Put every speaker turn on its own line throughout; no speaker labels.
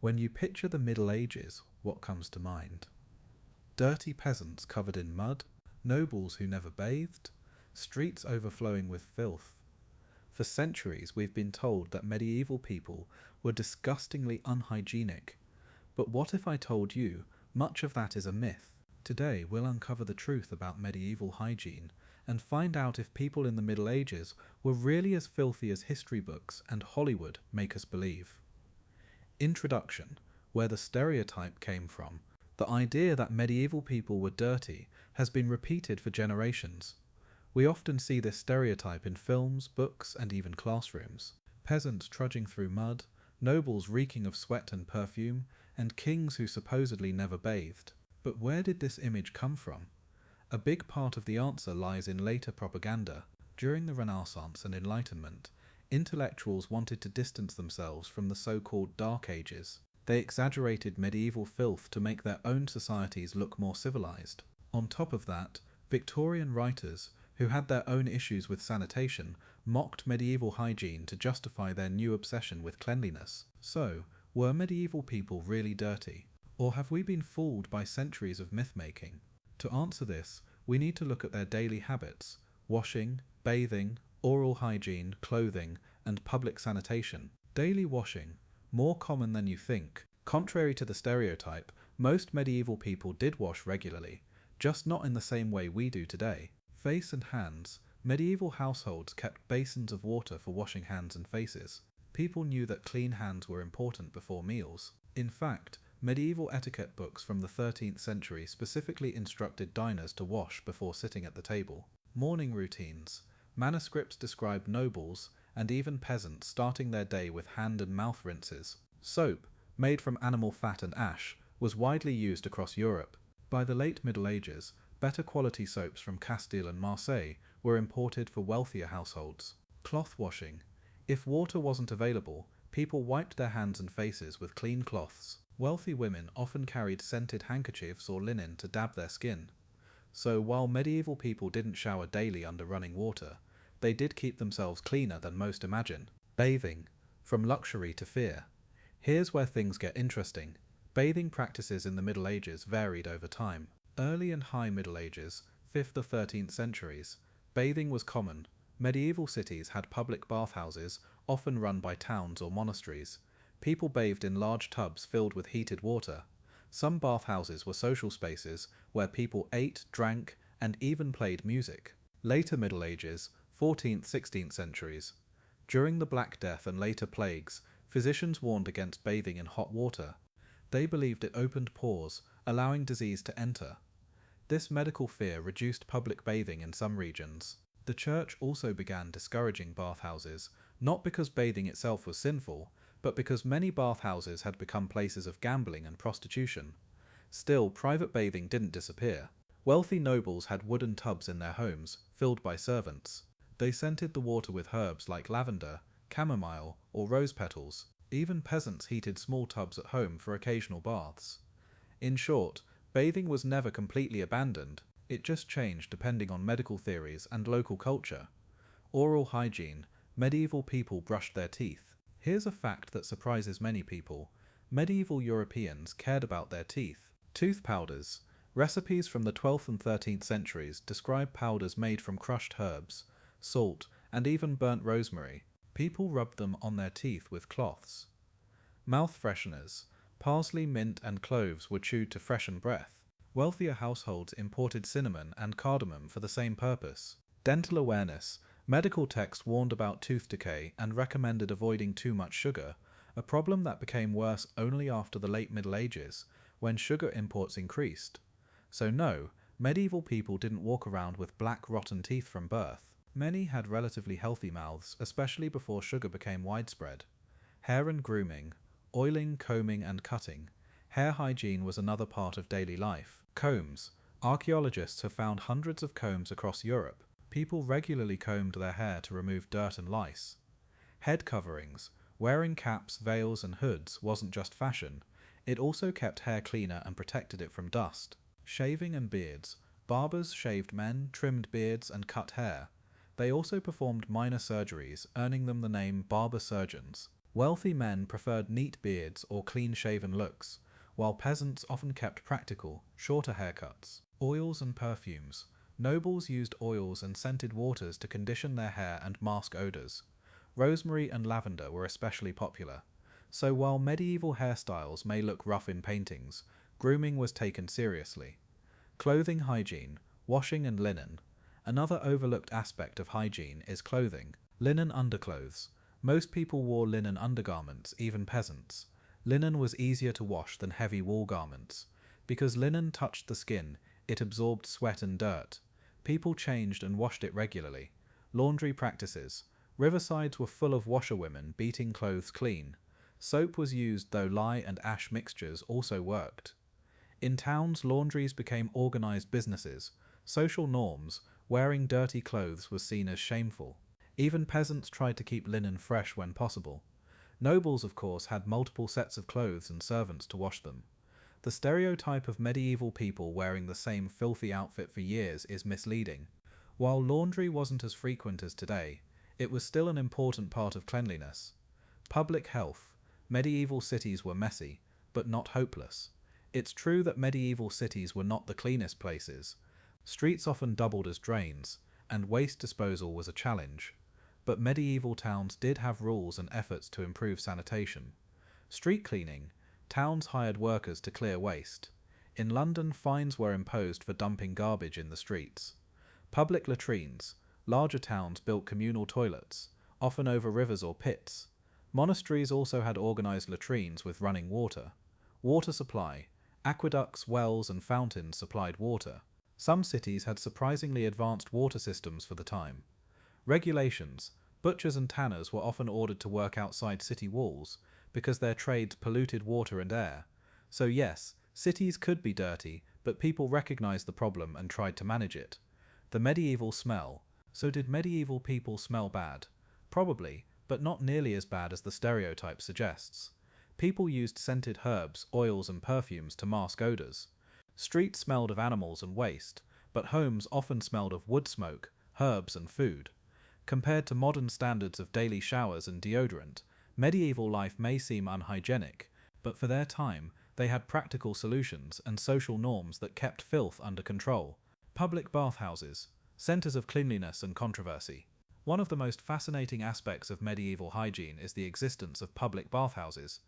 When you picture the Middle Ages, what comes to mind? Dirty peasants covered in mud, nobles who never bathed, streets overflowing with filth. For centuries we've been told that medieval people were disgustingly unhygienic. But what if I told you much of that is a myth? Today we'll uncover the truth about medieval hygiene and find out if people in the Middle Ages were really as filthy as history books and Hollywood make us believe. Introduction: where the stereotype came from. The idea that medieval people were dirty has been repeated for generations. We often see this stereotype in films, books, and even classrooms. Peasants trudging through mud, nobles reeking of sweat and perfume, and kings who supposedly never bathed. But where did this image come from? A big part of the answer lies in later propaganda. During the Renaissance and Enlightenment, intellectuals wanted to distance themselves from the so-called Dark Ages. They exaggerated medieval filth to make their own societies look more civilized. On top of that, Victorian writers, who had their own issues with sanitation, mocked medieval hygiene to justify their new obsession with cleanliness. So, were medieval people really dirty? Or have we been fooled by centuries of myth-making? To answer this, we need to look at their daily habits: washing, bathing, oral hygiene, clothing, and public sanitation. Daily washing, more common than you think. Contrary to the stereotype, most medieval people did wash regularly, just not in the same way we do today. Face and hands. Medieval households kept basins of water for washing hands and faces. People knew that clean hands were important before meals. In fact, medieval etiquette books from the 13th century specifically instructed diners to wash before sitting at the table. Morning routines. Manuscripts describe nobles, and even peasants, starting their day with hand and mouth rinses. Soap, made from animal fat and ash, was widely used across Europe. By the late Middle Ages, better quality soaps from Castile and Marseille were imported for wealthier households. Cloth washing. If water wasn't available, people wiped their hands and faces with clean cloths. Wealthy women often carried scented handkerchiefs or linen to dab their skin. So while medieval people didn't shower daily under running water, they did keep themselves cleaner than most imagine. Bathing. From luxury to fear. Here's where things get interesting. Bathing practices in the Middle Ages varied over time. Early and High Middle Ages, 5th to 13th centuries, bathing was common. Medieval cities had public bathhouses, often run by towns or monasteries. People bathed in large tubs filled with heated water. Some bathhouses were social spaces where people ate, drank, and even played music. Later Middle Ages, 14th–16th centuries. During the Black Death and later plagues, physicians warned against bathing in hot water. They believed it opened pores, allowing disease to enter. This medical fear reduced public bathing in some regions. The church also began discouraging bathhouses, not because bathing itself was sinful, but because many bathhouses had become places of gambling and prostitution. Still, private bathing didn't disappear. Wealthy nobles had wooden tubs in their homes, filled by servants. They scented the water with herbs like lavender, chamomile, or rose petals. Even peasants heated small tubs at home for occasional baths. In short, bathing was never completely abandoned, it just changed depending on medical theories and local culture. Oral hygiene. Medieval people brushed their teeth. Here's a fact that surprises many people. Medieval Europeans cared about their teeth. Tooth powders. Recipes from the 12th and 13th centuries describe powders made from crushed herbs, salt, and even burnt rosemary. People rubbed them on their teeth with cloths. Mouth fresheners. Parsley, mint, and cloves were chewed to freshen breath. Wealthier households imported cinnamon and cardamom for the same purpose. Dental awareness. Medical texts warned about tooth decay and recommended avoiding too much sugar, a problem that became worse only after the late Middle Ages, when sugar imports increased. So no, medieval people didn't walk around with black rotten teeth from birth. Many had relatively healthy mouths, especially before sugar became widespread. Hair and grooming. Oiling, combing, and cutting. Hair hygiene was another part of daily life. Combs. Archaeologists have found hundreds of combs across Europe. People regularly combed their hair to remove dirt and lice. Head coverings. Wearing caps, veils, and hoods wasn't just fashion. It also kept hair cleaner and protected it from dust. Shaving and beards. Barbers shaved men, trimmed beards, and cut hair. They also performed minor surgeries, earning them the name barber surgeons. Wealthy men preferred neat beards or clean-shaven looks, while peasants often kept practical, shorter haircuts. Oils and perfumes. Nobles used oils and scented waters to condition their hair and mask odours. Rosemary and lavender were especially popular. So while medieval hairstyles may look rough in paintings, grooming was taken seriously. Clothing hygiene, washing and linen. Another overlooked aspect of hygiene is clothing. Linen underclothes. Most people wore linen undergarments, even peasants. Linen was easier to wash than heavy wool garments. Because linen touched the skin, it absorbed sweat and dirt. People changed and washed it regularly. Laundry practices. Riversides were full of washerwomen beating clothes clean. Soap was used, though lye and ash mixtures also worked. In towns, laundries became organised businesses. Social norms, wearing dirty clothes was seen as shameful. Even peasants tried to keep linen fresh when possible. Nobles, of course, had multiple sets of clothes and servants to wash them. The stereotype of medieval people wearing the same filthy outfit for years is misleading. While laundry wasn't as frequent as today, it was still an important part of cleanliness. Public health. Medieval cities were messy, but not hopeless. It's true that medieval cities were not the cleanest places. Streets often doubled as drains, and waste disposal was a challenge. But medieval towns did have rules and efforts to improve sanitation. Street cleaning. Towns hired workers to clear waste. In London, fines were imposed for dumping garbage in the streets. Public latrines. Larger towns built communal toilets, often over rivers or pits. Monasteries also had organised latrines with running water. Water supply. Aqueducts, wells and fountains supplied water. Some cities had surprisingly advanced water systems for the time. Regulations. Butchers and tanners were often ordered to work outside city walls because their trades polluted water and air. So yes, cities could be dirty, but people recognised the problem and tried to manage it. The medieval smell. So did medieval people smell bad? Probably, but not nearly as bad as the stereotype suggests. People used scented herbs, oils and perfumes to mask odours. Streets smelled of animals and waste, but homes often smelled of wood smoke, herbs and food. Compared to modern standards of daily showers and deodorant, medieval life may seem unhygienic, but for their time, they had practical solutions and social norms that kept filth under control. Public bathhouses, centres of cleanliness and controversy. One of the most fascinating aspects of medieval hygiene is the existence of public bathhouses.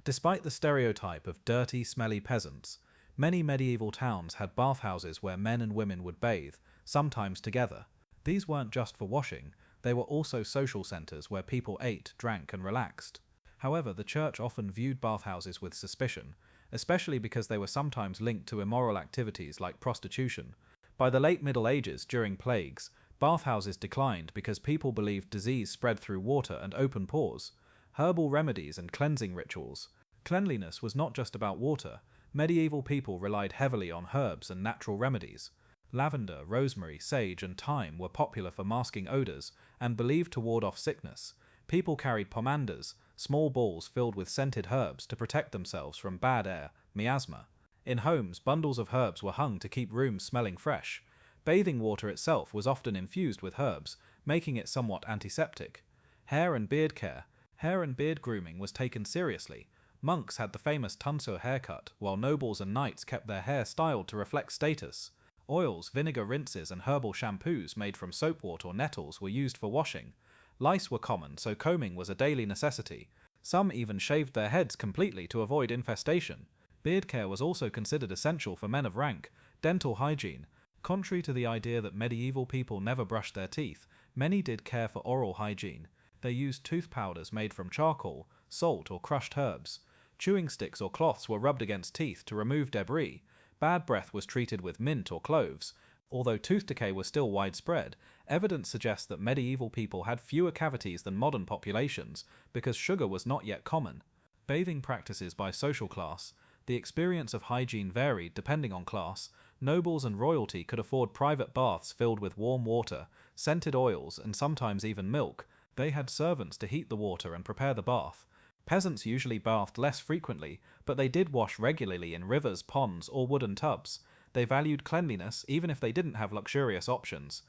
Despite the stereotype of dirty, smelly peasants, many medieval towns had bathhouses where men and women would bathe, sometimes together. These weren't just for washing, they were also social centres where people ate, drank and relaxed. However, the church often viewed bathhouses with suspicion, especially because they were sometimes linked to immoral activities like prostitution. By the late Middle Ages, during plagues, bathhouses declined because people believed disease spread through water and open pores. Herbal remedies and cleansing rituals. Cleanliness was not just about water. Medieval people relied heavily on herbs and natural remedies. Lavender, rosemary, sage and thyme were popular for masking odours and believed to ward off sickness. People carried pomanders, small balls filled with scented herbs to protect themselves from bad air, miasma. In homes, bundles of herbs were hung to keep rooms smelling fresh. Bathing water itself was often infused with herbs, making it somewhat antiseptic. Hair and beard care. Hair and beard grooming was taken seriously. Monks had the famous tonsure haircut, while nobles and knights kept their hair styled to reflect status. Oils, vinegar rinses and herbal shampoos made from soapwort or nettles were used for washing. Lice were common, so combing was a daily necessity. Some even shaved their heads completely to avoid infestation. Beard care was also considered essential for men of rank. Dental hygiene. Contrary to the idea that medieval people never brushed their teeth, many did care for oral hygiene. They used tooth powders made from charcoal, salt or crushed herbs. Chewing sticks or cloths were rubbed against teeth to remove debris. Bad breath was treated with mint or cloves. Although tooth decay was still widespread, evidence suggests that medieval people had fewer cavities than modern populations because sugar was not yet common. Bathing practices by social class. The experience of hygiene varied depending on class. Nobles and royalty could afford private baths filled with warm water, scented oils, and sometimes even milk. They had servants to heat the water and prepare the bath. Peasants usually bathed less frequently, but they did wash regularly in rivers, ponds, or wooden tubs. They valued cleanliness even if they didn't have luxurious options.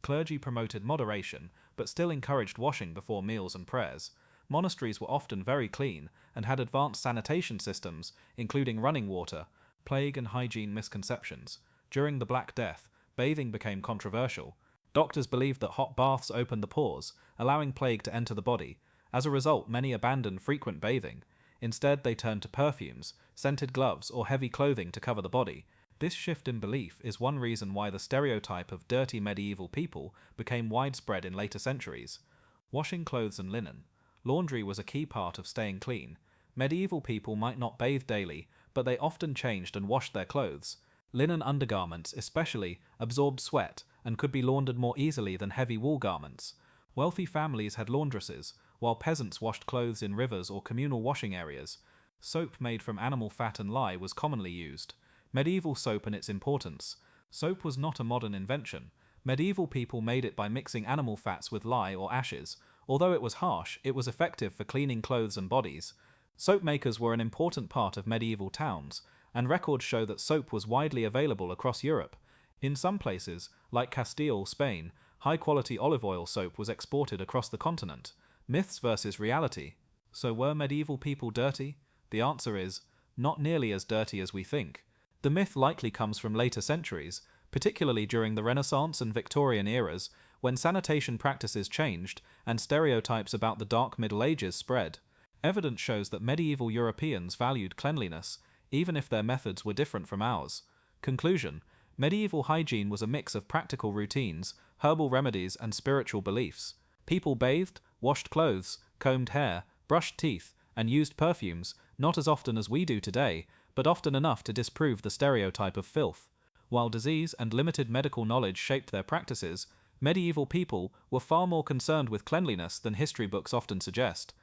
Clergy promoted moderation, but still encouraged washing before meals and prayers.
Monasteries were often very clean and had advanced sanitation systems, including running water. Plague and hygiene misconceptions. During the Black Death, bathing became controversial. Doctors believed that hot baths opened the pores, allowing plague to enter the body. As a result, many abandoned frequent bathing. Instead, they turned to perfumes, scented gloves, or heavy clothing to cover the body. This shift in belief is one reason why the stereotype of dirty medieval people became widespread in later centuries. Washing clothes and linen. Laundry was a key part of staying clean. Medieval people might not bathe daily, but they often changed and washed their clothes. Linen undergarments, especially, absorbed sweat and could be laundered more easily than heavy wool garments. Wealthy families had laundresses, while peasants washed clothes in rivers or communal washing areas. Soap made from animal fat and lye was commonly used. Medieval soap and its importance. Soap was not a modern invention. Medieval people made it by mixing animal fats with lye or ashes. Although it was harsh, it was effective for cleaning clothes and bodies. Soap makers were an important part of medieval towns, and records show that soap was widely available across Europe. In some places, like Castile, Spain, high-quality olive oil soap was exported across the continent. Myths versus reality. So were medieval people dirty? The answer is, not nearly as dirty as we think. The myth likely comes from later centuries, particularly during the Renaissance and Victorian eras, when sanitation practices changed and stereotypes about the Dark Middle Ages spread. Evidence shows that medieval Europeans valued cleanliness, even if their methods were different from ours. Conclusion: medieval hygiene was a mix of practical routines, herbal remedies, and spiritual beliefs. People bathed, washed clothes, combed hair, brushed teeth, and used perfumes, not as often as we do today, but often enough to disprove the stereotype of filth. While disease and limited medical knowledge shaped their practices, medieval people were far more concerned with cleanliness than history books often suggest.